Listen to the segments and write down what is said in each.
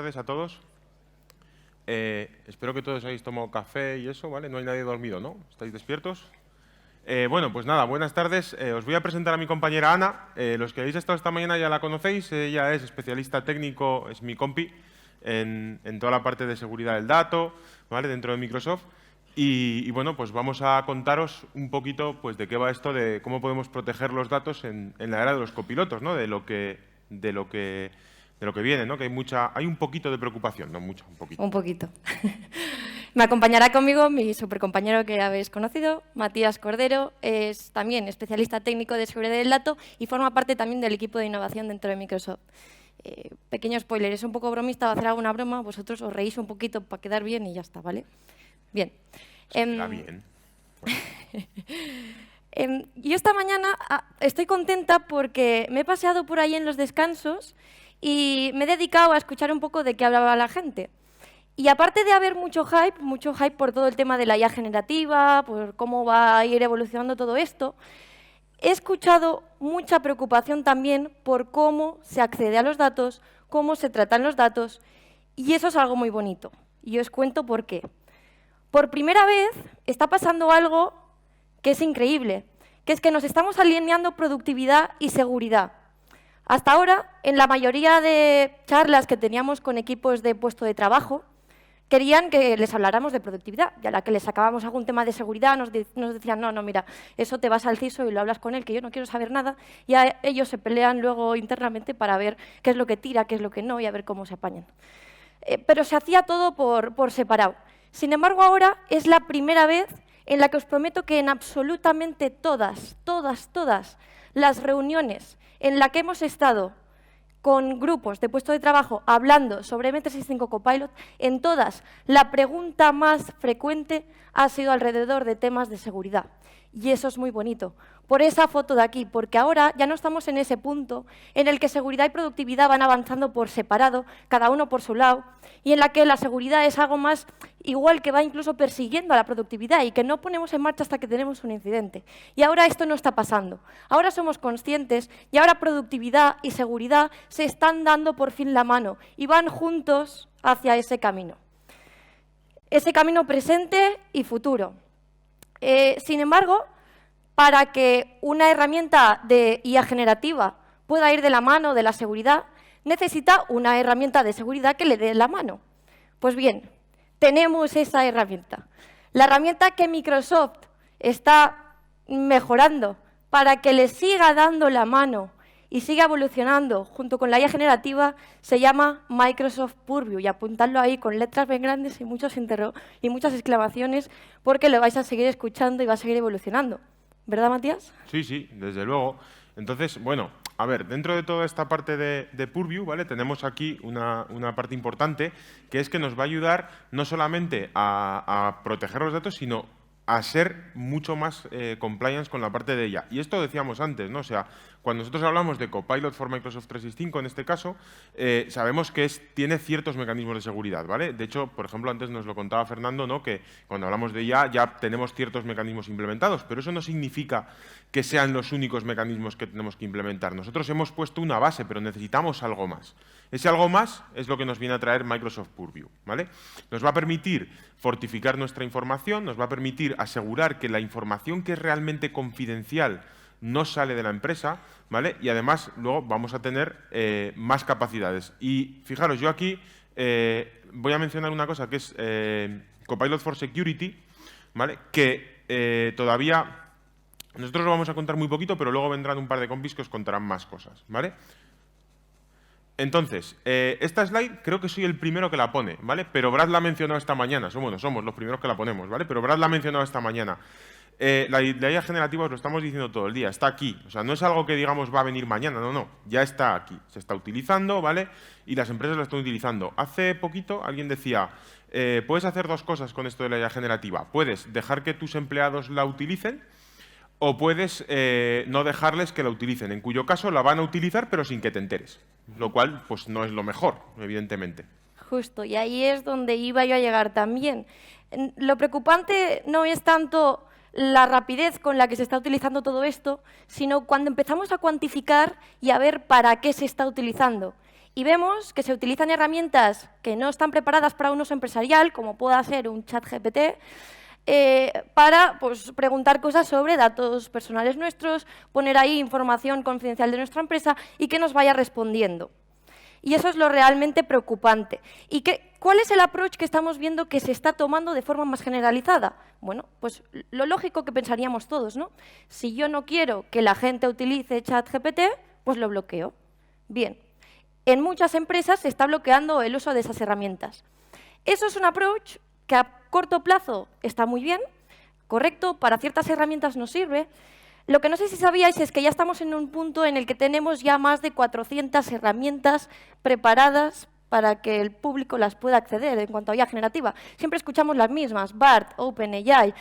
tardes a todos. Espero que todos hayáis tomado café y eso, ¿vale? No hay nadie dormido, ¿no? ¿Estáis despiertos? Bueno, pues nada, buenas tardes. Os voy a presentar a mi compañera Ana. Los que habéis estado esta mañana ya la conocéis. Ella es especialista técnico, es mi compi, en toda la parte de seguridad del dato, ¿vale? Dentro de Microsoft. Y bueno, pues vamos a contaros un poquito pues, de qué va esto de cómo podemos proteger los datos en la era de los copilotos, ¿no? De lo que viene, ¿no? Que hay un poquito de preocupación, no mucho, un poquito. Un poquito. Me acompañará conmigo mi supercompañero que habéis conocido, Matías Cordero, es también especialista técnico de seguridad del dato y forma parte también del equipo de innovación dentro de Microsoft. Pequeño spoiler, es un poco bromista, va a hacer alguna broma, vosotros os reís un poquito para quedar bien y ya está, ¿vale? Bien. Está bien. Bueno. Yo esta mañana estoy contenta porque me he paseado por ahí en los descansos y me he dedicado a escuchar un poco de qué hablaba la gente. Y aparte de haber mucho hype por todo el tema de la IA generativa, por cómo va a ir evolucionando todo esto, he escuchado mucha preocupación también por cómo se accede a los datos, cómo se tratan los datos, y eso es algo muy bonito. Y os cuento por qué. Por primera vez está pasando algo que es increíble, que es que nos estamos alineando productividad y seguridad. Hasta ahora, en la mayoría de charlas que teníamos con equipos de puesto de trabajo, querían que les habláramos de productividad, y a la que les sacábamos algún tema de seguridad nos decían, no, mira, eso te vas al CISO y lo hablas con él, que yo no quiero saber nada, y ellos se pelean luego internamente para ver qué es lo que tira, qué es lo que no, y a ver cómo se apañan. Pero se hacía todo por separado. Sin embargo, ahora es la primera vez en la que os prometo que en absolutamente todas las reuniones en las que hemos estado con grupos de puesto de trabajo hablando sobre M365 Copilot, en todas la pregunta más frecuente ha sido alrededor de temas de seguridad. Y eso es muy bonito. Por esa foto de aquí, porque ahora ya no estamos en ese punto en el que seguridad y productividad van avanzando por separado, cada uno por su lado, y en la que la seguridad es algo más igual que va incluso persiguiendo a la productividad y que no ponemos en marcha hasta que tenemos un incidente. Y ahora esto no está pasando. Ahora somos conscientes y ahora productividad y seguridad se están dando por fin la mano y van juntos hacia ese camino. Ese camino presente y futuro. Sin embargo, para que una herramienta de IA generativa pueda ir de la mano de la seguridad, necesita una herramienta de seguridad que le dé la mano. Pues bien, tenemos esa herramienta. La herramienta que Microsoft está mejorando para que le siga dando la mano y siga evolucionando junto con la IA generativa se llama Microsoft Purview. Y apuntadlo ahí con letras bien grandes y muchas exclamaciones porque lo vais a seguir escuchando y va a seguir evolucionando. ¿Verdad, Matías? Sí, desde luego. Entonces, bueno, a ver, dentro de toda esta parte de Purview, ¿vale? Tenemos aquí una parte importante que es que nos va a ayudar no solamente a proteger los datos, sino a ser mucho más compliance con la parte de ella. Y esto decíamos antes, ¿no? O sea, cuando nosotros hablamos de Copilot for Microsoft 365, en este caso, sabemos que tiene ciertos mecanismos de seguridad, ¿vale? De hecho, por ejemplo, antes nos lo contaba Fernando, ¿no? Que cuando hablamos de ella ya tenemos ciertos mecanismos implementados, pero eso no significa que sean los únicos mecanismos que tenemos que implementar. Nosotros hemos puesto una base, pero necesitamos algo más. Ese algo más es lo que nos viene a traer Microsoft Purview, ¿vale? Nos va a permitir fortificar nuestra información, nos va a permitir asegurar que la información que es realmente confidencial no sale de la empresa, ¿vale? Y además luego vamos a tener más capacidades. Y fijaros, yo aquí voy a mencionar una cosa que es Copilot for Security, ¿vale? Que todavía nosotros lo vamos a contar muy poquito, pero luego vendrán un par de compis que os contarán más cosas, ¿vale? Entonces, esta slide creo que soy el primero que la pone, ¿vale? Pero Brad la ha mencionado esta mañana, somos los primeros que la ponemos, ¿vale? Pero Brad la ha mencionado esta mañana. La IA generativa os lo estamos diciendo todo el día, está aquí. O sea, no es algo que digamos va a venir mañana, no, ya está aquí. Se está utilizando, ¿vale? Y las empresas la están utilizando. Hace poquito alguien decía, puedes hacer dos cosas con esto de la IA generativa. Puedes dejar que tus empleados la utilicen o puedes no dejarles que la utilicen, en cuyo caso la van a utilizar pero sin que te enteres, lo cual pues no es lo mejor, evidentemente. Justo, y ahí es donde iba yo a llegar también. Lo preocupante no es tanto la rapidez con la que se está utilizando todo esto, sino cuando empezamos a cuantificar y a ver para qué se está utilizando. Y vemos que se utilizan herramientas que no están preparadas para un uso empresarial, como pueda ser un ChatGPT, para pues, preguntar cosas sobre datos personales nuestros, poner ahí información confidencial de nuestra empresa y que nos vaya respondiendo. Y eso es lo realmente preocupante. ¿Y cuál es el approach que estamos viendo que se está tomando de forma más generalizada? Bueno, pues lo lógico que pensaríamos todos, ¿no? Si yo no quiero que la gente utilice ChatGPT, pues lo bloqueo. Bien, en muchas empresas se está bloqueando el uso de esas herramientas. Eso es un approach que a corto plazo está muy bien, correcto, para ciertas herramientas nos sirve. Lo que no sé si sabíais es que ya estamos en un punto en el que tenemos ya más de 400 herramientas preparadas para que el público las pueda acceder en cuanto a IA generativa. Siempre escuchamos las mismas, BART, OpenAI,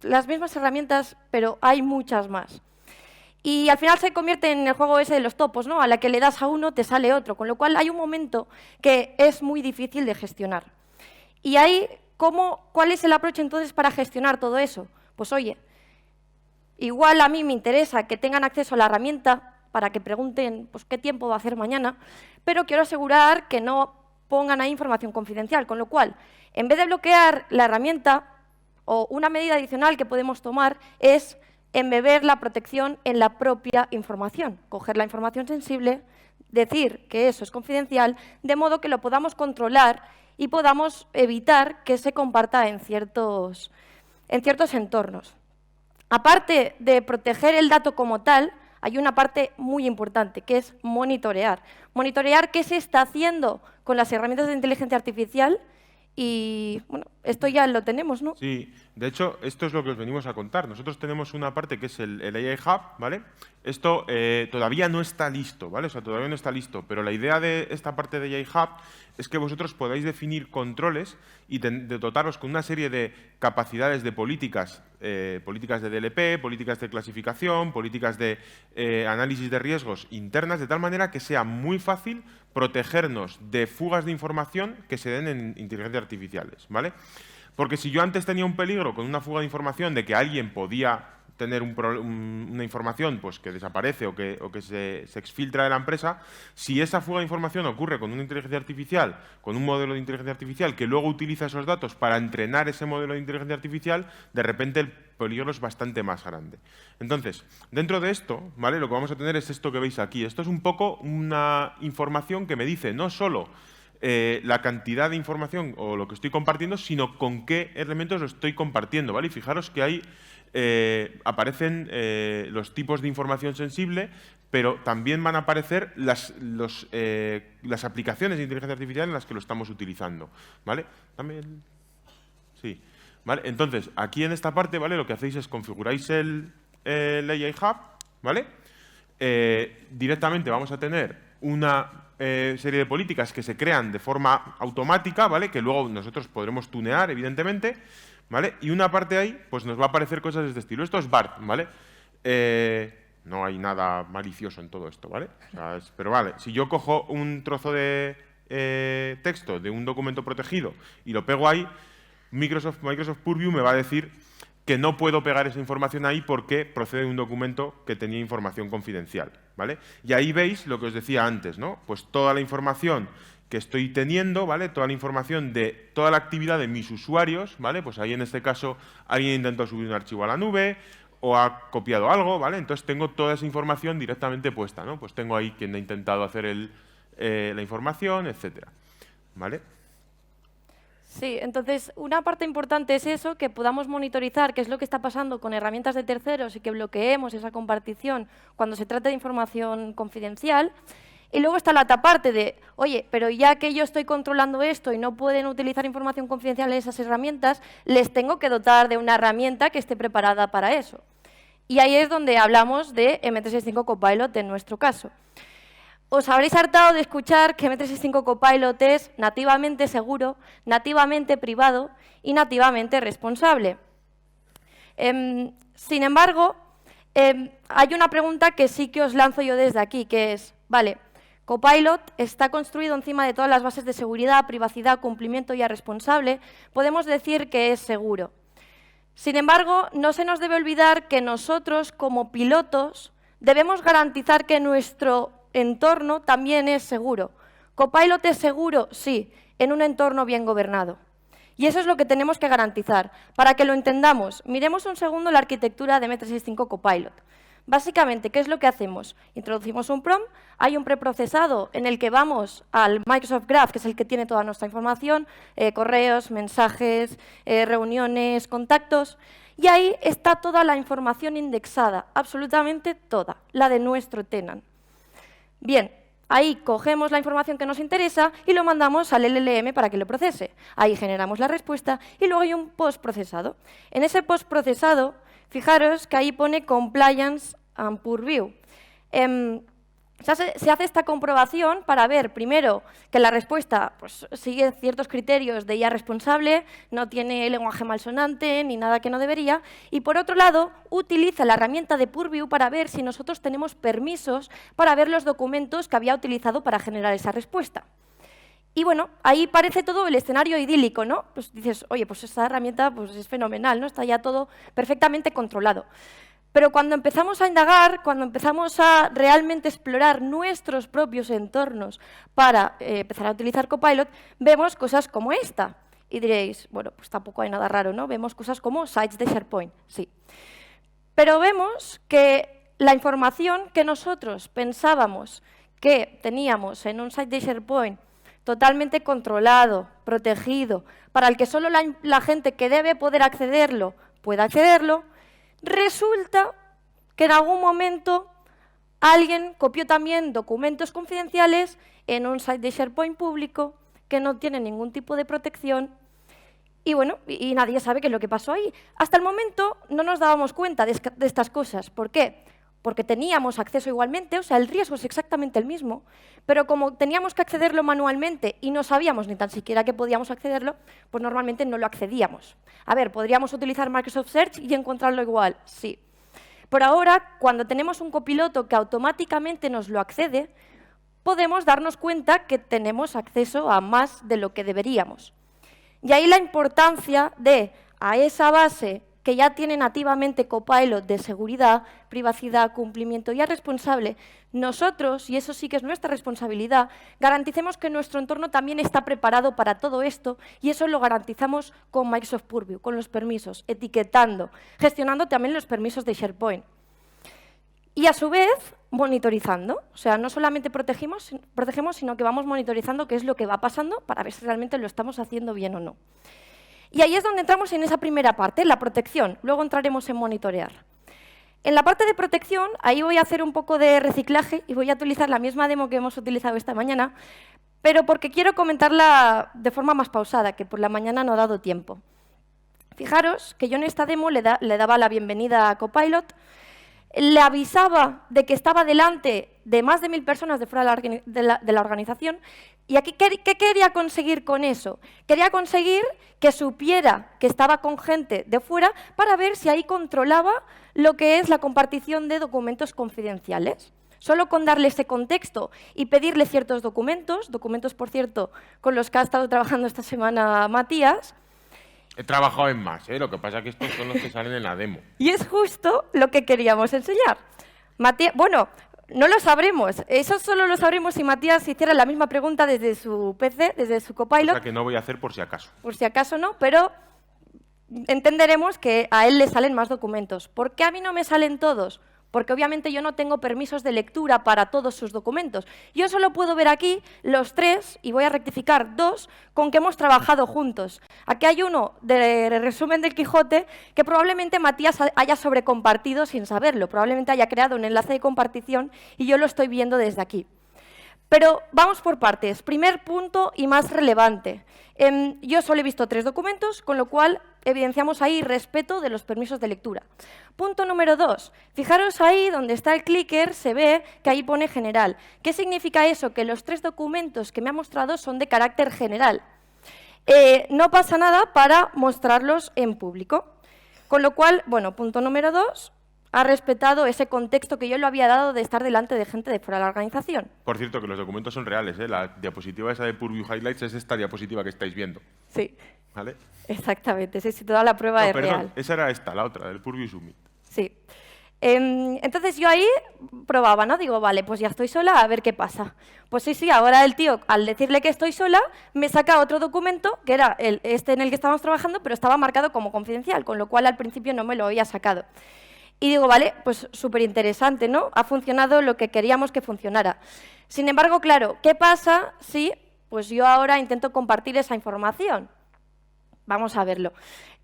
las mismas herramientas, pero hay muchas más. Y al final se convierte en el juego ese de los topos, ¿no? A la que le das a uno te sale otro, con lo cual hay un momento que es muy difícil de gestionar. Y ahí, ¿cuál es el approach entonces para gestionar todo eso? Pues oye, igual a mí me interesa que tengan acceso a la herramienta para que pregunten pues, qué tiempo va a hacer mañana, pero quiero asegurar que no pongan ahí información confidencial, con lo cual, en vez de bloquear la herramienta, o una medida adicional que podemos tomar es embeber la protección en la propia información, coger la información sensible, decir que eso es confidencial, de modo que lo podamos controlar y podamos evitar que se comparta en ciertos entornos. Aparte de proteger el dato como tal, hay una parte muy importante, que es monitorear. Monitorear qué se está haciendo con las herramientas de inteligencia artificial y, bueno, esto ya lo tenemos, ¿no? Sí, de hecho, esto es lo que os venimos a contar. Nosotros tenemos una parte que es el AI Hub, ¿vale? Esto todavía no está listo, ¿vale? O sea, todavía no está listo, pero la idea de esta parte de AI Hub es que vosotros podáis definir controles y de dotaros con una serie de capacidades de políticas, políticas de DLP, políticas de clasificación, políticas de análisis de riesgos internas, de tal manera que sea muy fácil protegernos de fugas de información que se den en inteligencias artificiales, ¿vale? Porque si yo antes tenía un peligro con una fuga de información de que alguien podía tener una información pues, que desaparece o que se exfiltra de la empresa, si esa fuga de información ocurre con una inteligencia artificial, con un modelo de inteligencia artificial que luego utiliza esos datos para entrenar ese modelo de inteligencia artificial, de repente el peligro es bastante más grande. Entonces, dentro de esto, ¿vale? Lo que vamos a tener es esto que veis aquí. Esto es un poco una información que me dice no solo la cantidad de información o lo que estoy compartiendo, sino con qué elementos lo estoy compartiendo, ¿vale? Y fijaros que ahí aparecen los tipos de información sensible, pero también van a aparecer las aplicaciones de inteligencia artificial en las que lo estamos utilizando, ¿vale? También, sí. ¿Vale? Entonces, aquí en esta parte, ¿vale? Lo que hacéis es configuráis el AI Hub, ¿vale? Directamente vamos a tener una serie de políticas que se crean de forma automática, ¿vale? Que luego nosotros podremos tunear, evidentemente, ¿vale? Y una parte ahí, pues nos va a aparecer cosas de este estilo. Esto es BART, ¿vale? No hay nada malicioso en todo esto, ¿vale? O sea, pero vale, si yo cojo un trozo de texto de un documento protegido y lo pego ahí, Microsoft Purview me va a decir que no puedo pegar esa información ahí porque procede de un documento que tenía información confidencial, ¿vale? Y ahí veis lo que os decía antes, ¿no? Pues toda la información que estoy teniendo, ¿vale? Toda la información de toda la actividad de mis usuarios, ¿vale? Pues ahí en este caso alguien intentó subir un archivo a la nube o ha copiado algo, ¿vale? Entonces tengo toda esa información directamente puesta, ¿no? Pues tengo ahí quien ha intentado hacer la información, etcétera, ¿vale? Sí, entonces una parte importante es eso, que podamos monitorizar qué es lo que está pasando con herramientas de terceros y que bloqueemos esa compartición cuando se trata de información confidencial. Y luego está la otra parte de, oye, pero ya que yo estoy controlando esto y no pueden utilizar información confidencial en esas herramientas, les tengo que dotar de una herramienta que esté preparada para eso. Y ahí es donde hablamos de M365 Copilot en nuestro caso. Os habréis hartado de escuchar que M365 Copilot es nativamente seguro, nativamente privado y nativamente responsable. Sin embargo, hay una pregunta que sí que os lanzo yo desde aquí, que es, vale, Copilot está construido encima de todas las bases de seguridad, privacidad, cumplimiento y responsable. Podemos decir que es seguro. Sin embargo, no se nos debe olvidar que nosotros, como pilotos, debemos garantizar que nuestro entorno también es seguro. ¿Copilot es seguro? Sí, en un entorno bien gobernado. Y eso es lo que tenemos que garantizar. Para que lo entendamos, miremos un segundo la arquitectura de M365 Copilot. Básicamente, ¿qué es lo que hacemos? Introducimos un prompt, hay un preprocesado en el que vamos al Microsoft Graph, que es el que tiene toda nuestra información, correos, mensajes, reuniones, contactos, y ahí está toda la información indexada, absolutamente toda, la de nuestro tenant. Bien, ahí cogemos la información que nos interesa y lo mandamos al LLM para que lo procese. Ahí generamos la respuesta y luego hay un postprocesado. En ese postprocesado, fijaros que ahí pone Compliance and Purview. Se hace esta comprobación para ver, primero, que la respuesta pues, sigue ciertos criterios de IA responsable, no tiene lenguaje malsonante ni nada que no debería, y por otro lado, utiliza la herramienta de Purview para ver si nosotros tenemos permisos para ver los documentos que había utilizado para generar esa respuesta. Y bueno, ahí parece todo el escenario idílico, ¿no? Pues dices, oye, pues esta herramienta pues, es fenomenal, ¿no? Está ya todo perfectamente controlado. Pero cuando empezamos a indagar, cuando empezamos a realmente explorar nuestros propios entornos para empezar a utilizar Copilot, vemos cosas como esta. Y diréis, bueno, pues tampoco hay nada raro, ¿no? Vemos cosas como sites de SharePoint, sí. Pero vemos que la información que nosotros pensábamos que teníamos en un site de SharePoint totalmente controlado, protegido, para el que solo la gente que debe poder accederlo pueda accederlo, resulta que en algún momento alguien copió también documentos confidenciales en un site de SharePoint público que no tiene ningún tipo de protección y bueno, y nadie sabe qué es lo que pasó ahí. Hasta el momento no nos dábamos cuenta de estas cosas. ¿Por qué? Porque teníamos acceso igualmente, o sea, el riesgo es exactamente el mismo, pero como teníamos que accederlo manualmente y no sabíamos ni tan siquiera que podíamos accederlo, pues normalmente no lo accedíamos. A ver, ¿podríamos utilizar Microsoft Search y encontrarlo igual? Sí. Por ahora, cuando tenemos un copiloto que automáticamente nos lo accede, podemos darnos cuenta que tenemos acceso a más de lo que deberíamos. Y ahí la importancia de, a esa base que ya tiene nativamente Copilot de seguridad, privacidad, cumplimiento y responsable, nosotros, y eso sí que es nuestra responsabilidad, garanticemos que nuestro entorno también está preparado para todo esto y eso lo garantizamos con Microsoft Purview, con los permisos, etiquetando, gestionando también los permisos de SharePoint. Y a su vez, monitorizando. O sea, no solamente protegemos, sino que vamos monitorizando qué es lo que va pasando para ver si realmente lo estamos haciendo bien o no. Y ahí es donde entramos en esa primera parte, la protección. Luego entraremos en monitorear. En la parte de protección, ahí voy a hacer un poco de reciclaje y voy a utilizar la misma demo que hemos utilizado esta mañana, pero porque quiero comentarla de forma más pausada, que por la mañana no ha dado tiempo. Fijaros que yo en esta demo le daba la bienvenida a Copilot, le avisaba de que estaba delante de más de 1000 personas de fuera de la organización. ¿Y aquí qué quería conseguir con eso? Quería conseguir que supiera que estaba con gente de fuera para ver si ahí controlaba lo que es la compartición de documentos confidenciales. Solo con darle ese contexto y pedirle ciertos documentos, por cierto, con los que ha estado trabajando esta semana Matías. He trabajado en más, lo que pasa es que estos son los que salen en la demo. Y es justo lo que queríamos enseñar. Bueno, no lo sabremos. Eso solo lo sabremos si Matías hiciera la misma pregunta desde su PC, desde su Copilot. O sea que no voy a hacer por si acaso. Por si acaso no, pero entenderemos que a él le salen más documentos. ¿Por qué a mí no me salen todos? Porque obviamente yo no tengo permisos de lectura para todos sus documentos. Yo solo puedo ver aquí los 3, y voy a rectificar 2, con que hemos trabajado juntos. Aquí hay uno de resumen del Quijote que probablemente Matías haya sobrecompartido sin saberlo. Probablemente haya creado un enlace de compartición y yo lo estoy viendo desde aquí. Pero vamos por partes. Primer punto y más relevante. Yo solo he visto 3 documentos, con lo cual evidenciamos ahí respeto de los permisos de lectura. Punto número 2. Fijaros ahí donde está el clicker, se ve que ahí pone general. ¿Qué significa eso? Que los 3 documentos que me ha mostrado son de carácter general. No pasa nada para mostrarlos en público. Con lo cual, bueno, punto número 2. Ha respetado ese contexto que yo le había dado de estar delante de gente de fuera de la organización. Por cierto, que los documentos son reales, La diapositiva esa de Purview Highlights es esta diapositiva que estáis viendo. Sí. ¿Vale? Exactamente, sí, toda la prueba es real. Esa era esta, la otra, del Purview Summit. Sí. Entonces yo ahí probaba, ¿no? Digo, vale, pues ya estoy sola, a ver qué pasa. Pues sí, ahora el tío, al decirle que estoy sola, me saca otro documento, que era este en el que estábamos trabajando, pero estaba marcado como confidencial, con lo cual al principio no me lo había sacado. Y digo, vale, pues súper interesante, ¿no? Ha funcionado lo que queríamos que funcionara. Sin embargo, claro, ¿qué pasa si pues yo ahora intento compartir esa información? Vamos a verlo.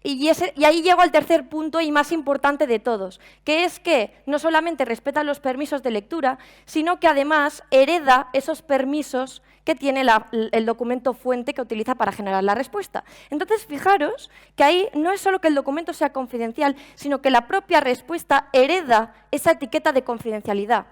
Y ahí llego al tercer punto y más importante de todos, que es que no solamente respeta los permisos de lectura, sino que además hereda esos permisos que tiene el documento fuente que utiliza para generar la respuesta. Entonces, fijaros que ahí no es solo que el documento sea confidencial, sino que la propia respuesta hereda esa etiqueta de confidencialidad.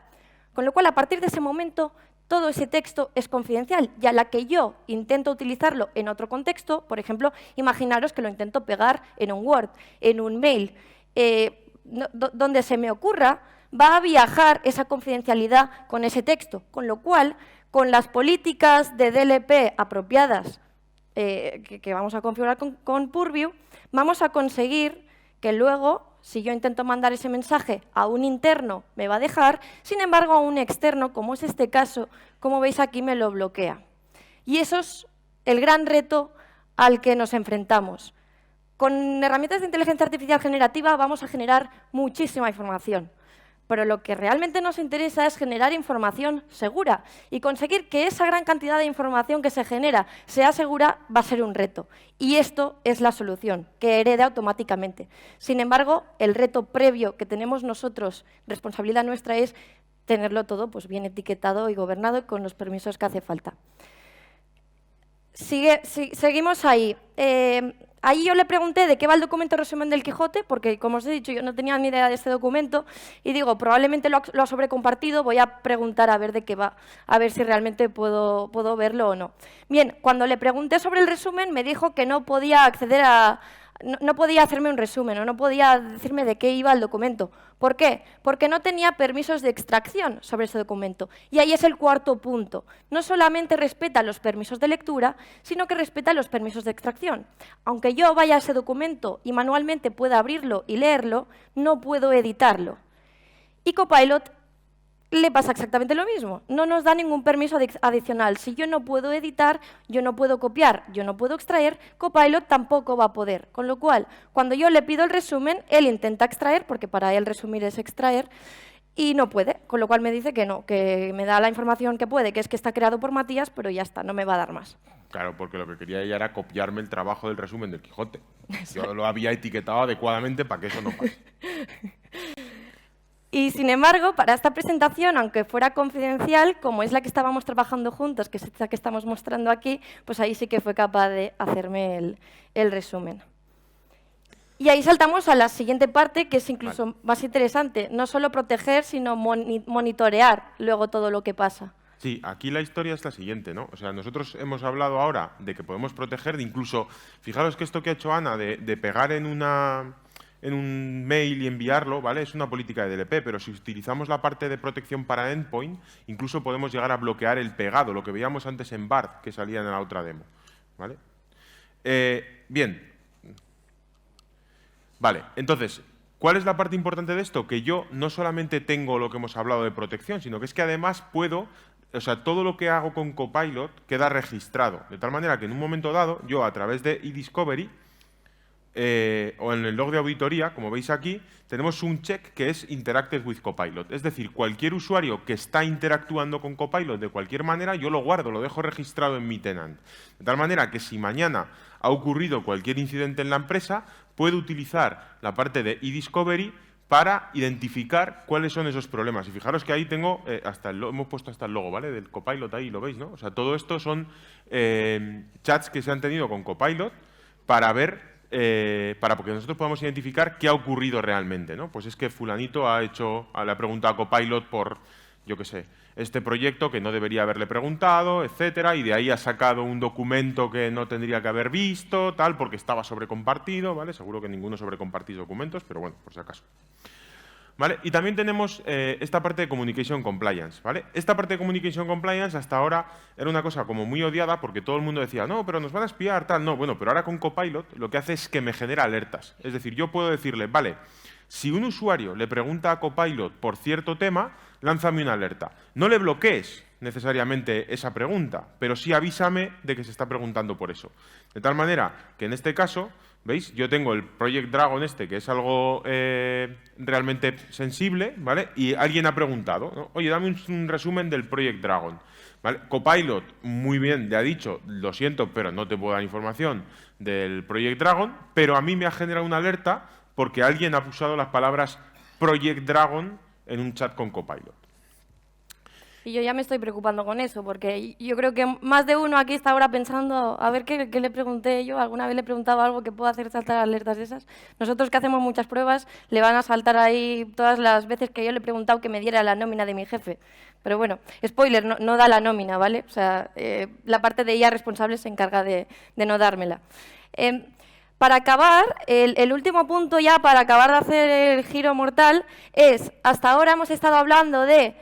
Con lo cual, a partir de ese momento, todo ese texto es confidencial y a la que yo intento utilizarlo en otro contexto, por ejemplo, imaginaros que lo intento pegar en un Word, en un mail, donde se me ocurra, va a viajar esa confidencialidad con ese texto, con lo cual, con las políticas de DLP apropiadas que vamos a configurar con Purview, vamos a conseguir que luego, si yo intento mandar ese mensaje a un interno, me va a dejar, sin embargo, a un externo, como es este caso, como veis aquí, me lo bloquea. Y eso es el gran reto al que nos enfrentamos. Con herramientas de inteligencia artificial generativa vamos a generar muchísima información, pero lo que realmente nos interesa es generar información segura y conseguir que esa gran cantidad de información que se genera sea segura va a ser un reto. Y esto es la solución, que herede automáticamente. Sin embargo, el reto previo que tenemos nosotros, responsabilidad nuestra, es tenerlo todo pues, bien etiquetado y gobernado con los permisos que hace falta. Seguimos ahí. Ahí yo le pregunté de qué va el documento resumen del Quijote, porque, como os he dicho, yo no tenía ni idea de este documento, y digo, probablemente lo ha sobrecompartido, voy a preguntar a ver de qué va, a ver si realmente puedo verlo o no. Bien, cuando le pregunté sobre el resumen, me dijo que no podía acceder a... No podía hacerme un resumen o no podía decirme de qué iba el documento. ¿Por qué? Porque no tenía permisos de extracción sobre ese documento. Y ahí es el cuarto punto. No solamente respeta los permisos de lectura, sino que respeta los permisos de extracción. Aunque yo vaya a ese documento y manualmente pueda abrirlo y leerlo, no puedo editarlo. Y Copilot le pasa exactamente lo mismo. No nos da ningún permiso adicional. Si yo no puedo editar, yo no puedo copiar, yo no puedo extraer, Copilot tampoco va a poder. Con lo cual, cuando yo le pido el resumen, él intenta extraer, porque para él resumir es extraer, y no puede. Con lo cual me dice que no, que me da la información que puede, que es que está creado por Matías, pero ya está, no me va a dar más. Claro, porque lo que quería ella era copiarme el trabajo del resumen del Quijote. Yo lo había etiquetado adecuadamente para que eso no pase. Y, sin embargo, para esta presentación, aunque fuera confidencial, como es la que estábamos trabajando juntos, que es esta que estamos mostrando aquí, pues ahí sí que fue capaz de hacerme el resumen. Y ahí saltamos a la siguiente parte, que es incluso más interesante. No solo proteger, sino monitorear luego todo lo que pasa. Sí, aquí la historia es la siguiente, ¿no? O sea, nosotros hemos hablado ahora de que podemos proteger, de incluso, fijaros que esto que ha hecho Ana, de pegar en un mail y enviarlo, ¿vale? Es una política de DLP, pero si utilizamos la parte de protección para endpoint, incluso podemos llegar a bloquear el pegado, lo que veíamos antes en BART, que salía en la otra demo, ¿vale? Bien. Vale, entonces, ¿cuál es la parte importante de esto? Que yo no solamente tengo lo que hemos hablado de protección, sino que es que además puedo, o sea, todo lo que hago con Copilot queda registrado, de tal manera que en un momento dado, yo a través de eDiscovery, o en el log de auditoría, como veis aquí, tenemos un check que es Interacted with Copilot. Es decir, cualquier usuario que está interactuando con Copilot de cualquier manera, yo lo guardo, lo dejo registrado en mi tenant. De tal manera que si mañana ha ocurrido cualquier incidente en la empresa, puedo utilizar la parte de eDiscovery para identificar cuáles son esos problemas. Y fijaros que ahí tengo, hemos puesto hasta el logo, ¿vale? Del Copilot ahí, lo veis, ¿no? O sea, todo esto son chats que se han tenido con Copilot para ver porque nosotros podamos identificar qué ha ocurrido realmente, ¿no? Pues es que fulanito le ha preguntado a Copilot por, yo qué sé, este proyecto que no debería haberle preguntado, etcétera, y de ahí ha sacado un documento que no tendría que haber visto, tal, porque estaba sobrecompartido, ¿vale? Seguro que ninguno sobrecompartís documentos, pero bueno, por si acaso. ¿Vale? Y también tenemos esta parte de Communication Compliance, ¿vale? Esta parte de Communication Compliance hasta ahora era una cosa como muy odiada porque todo el mundo decía, no, pero nos van a espiar, tal, no. Bueno, pero ahora con Copilot lo que hace es que me genera alertas. Es decir, yo puedo decirle, vale, Si un usuario le pregunta a Copilot por cierto tema, lánzame una alerta. No le bloquees necesariamente esa pregunta, pero sí avísame de que se está preguntando por eso. De tal manera que en este caso, ¿veis? Yo tengo el Project Dragon que es algo realmente sensible, ¿vale? Y alguien ha preguntado, ¿no? Oye, dame un resumen del Project Dragon. ¿Vale? Copilot, muy bien, le ha dicho, lo siento, pero no te puedo dar información del Project Dragon, pero a mí me ha generado una alerta porque alguien ha usado las palabras Project Dragon en un chat con Copilot. Y yo ya me estoy preocupando con eso, porque yo creo que más de uno aquí está ahora pensando, a ver qué le pregunté yo, alguna vez le he preguntado algo que pueda hacer saltar alertas de esas. Nosotros que hacemos muchas pruebas, le van a saltar ahí todas las veces que yo le he preguntado que me diera la nómina de mi jefe. Pero bueno, spoiler, no da la nómina, ¿vale? O sea, la parte de IA responsable se encarga de no dármela. Para acabar, el último punto ya, para acabar de hacer el giro mortal, es, hasta ahora hemos estado hablando de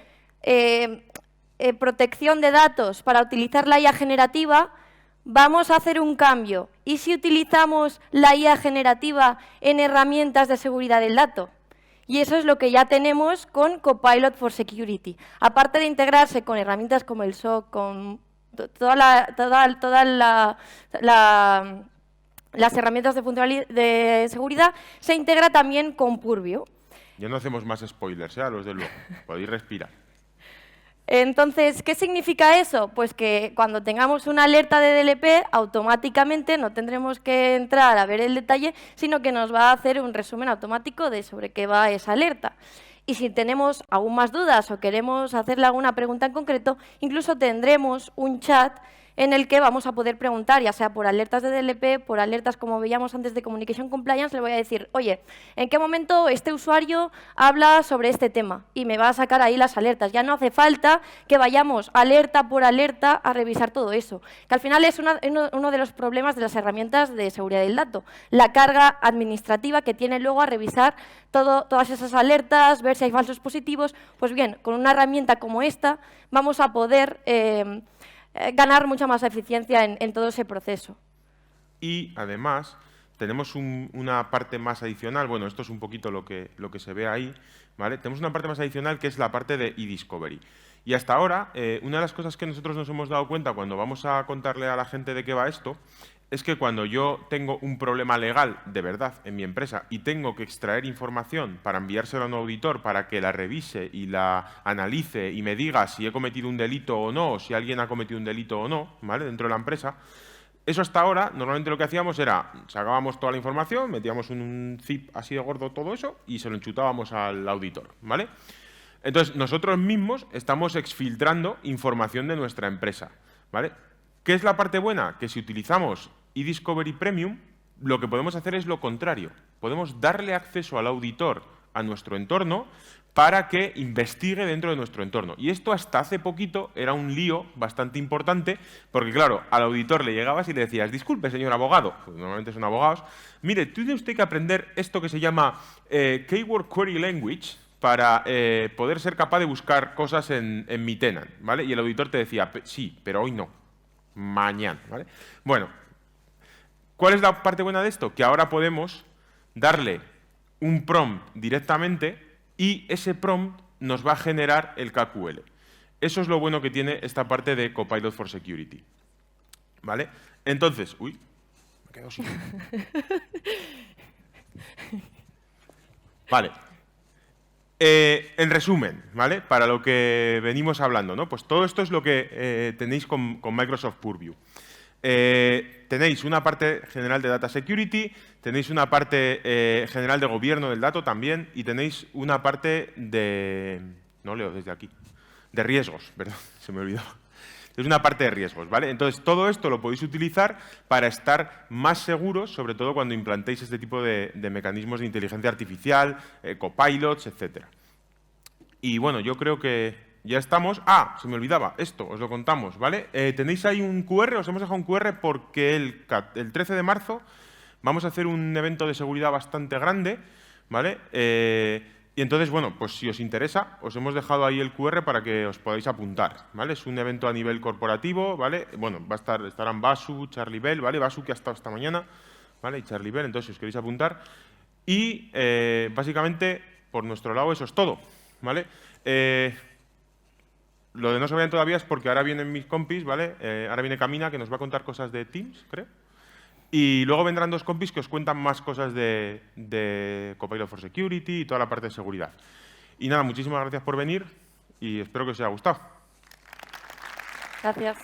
protección de datos para utilizar la IA generativa, vamos a hacer un cambio. ¿Y si utilizamos la IA generativa en herramientas de seguridad del dato? Y eso es lo que ya tenemos con Copilot for Security. Aparte de integrarse con herramientas como el SOC, con todas las herramientas de seguridad, se integra también con Purview. Ya no hacemos más spoilers, a los de luego. Podéis respirar. Entonces, ¿qué significa eso? Pues que cuando tengamos una alerta de DLP, automáticamente no tendremos que entrar a ver el detalle, sino que nos va a hacer un resumen automático de sobre qué va esa alerta. Y si tenemos aún más dudas o queremos hacerle alguna pregunta en concreto, incluso tendremos un chat en el que vamos a poder preguntar, ya sea por alertas de DLP, por alertas como veíamos antes de Communication Compliance, le voy a decir, oye, ¿en qué momento este usuario habla sobre este tema? Y me va a sacar ahí las alertas. Ya no hace falta que vayamos alerta por alerta a revisar todo eso, que al final es uno de los problemas de las herramientas de seguridad del dato, la carga administrativa que tiene luego a revisar todas esas alertas, ver si hay falsos positivos. Pues bien, con una herramienta como esta vamos a poder ganar mucha más eficiencia en todo ese proceso. Y además tenemos una parte más adicional, bueno, esto es un poquito lo que se ve ahí, ¿vale? Tenemos una parte más adicional que es la parte de eDiscovery. Y hasta ahora, una de las cosas que nosotros nos hemos dado cuenta cuando vamos a contarle a la gente de qué va esto, es que cuando yo tengo un problema legal de verdad en mi empresa y tengo que extraer información para enviársela a un auditor para que la revise y la analice y me diga si he cometido un delito o no, o si alguien ha cometido un delito o no, ¿vale? Dentro de la empresa, eso hasta ahora, normalmente lo que hacíamos era, sacábamos toda la información, metíamos en un zip así de gordo todo eso y se lo enchutábamos al auditor, ¿vale? Entonces, nosotros mismos estamos exfiltrando información de nuestra empresa, ¿vale? ¿Qué es la parte buena? Que si utilizamos eDiscovery Premium, lo que podemos hacer es lo contrario. Podemos darle acceso al auditor a nuestro entorno para que investigue dentro de nuestro entorno. Y esto hasta hace poquito era un lío bastante importante, porque claro, al auditor le llegabas y le decías, disculpe, señor abogado, pues normalmente son abogados, mire, tiene usted que aprender esto que se llama Keyword Query Language para poder ser capaz de buscar cosas en mi tenant, ¿vale? Y el auditor te decía, sí, pero hoy no, mañana, ¿vale? Bueno, ¿cuál es la parte buena de esto? Que ahora podemos darle un prompt directamente y ese prompt nos va a generar el KQL. Eso es lo bueno que tiene esta parte de Copilot for Security. ¿Vale? Entonces, uy, me he quedado sin... Vale. En resumen, ¿vale? Para lo que venimos hablando, ¿no? Pues todo esto es lo que tenéis con Microsoft Purview. Tenéis una parte general de Data Security, tenéis una parte general de gobierno del dato también y tenéis una parte de... No leo desde aquí. De riesgos, perdón, se me olvidó. Es una parte de riesgos, ¿vale? Entonces, todo esto lo podéis utilizar para estar más seguros, sobre todo cuando implantéis este tipo de mecanismos de inteligencia artificial, copilots, etc. Y bueno, yo creo que ya estamos. Ah, se me olvidaba, esto os lo contamos, ¿vale? Tenéis ahí un QR, os hemos dejado un QR porque el 13 de marzo vamos a hacer un evento de seguridad bastante grande, ¿vale? Y entonces, bueno, pues si os interesa, os hemos dejado ahí el QR para que os podáis apuntar, ¿vale? Es un evento a nivel corporativo, ¿vale? Bueno, estarán Basu, Charlie Bell, ¿vale? Basu que ha estado esta mañana, ¿vale? Y Charlie Bell, entonces si os queréis apuntar. Y básicamente, por nuestro lado, eso es todo, ¿vale? Lo de no se vayan todavía es porque ahora vienen mis compis, ¿vale? Ahora viene Camina, que nos va a contar cosas de Teams, creo. Y luego vendrán dos compis que os cuentan más cosas de Copilot for Security y toda la parte de seguridad. Y nada, muchísimas gracias por venir y espero que os haya gustado. Gracias.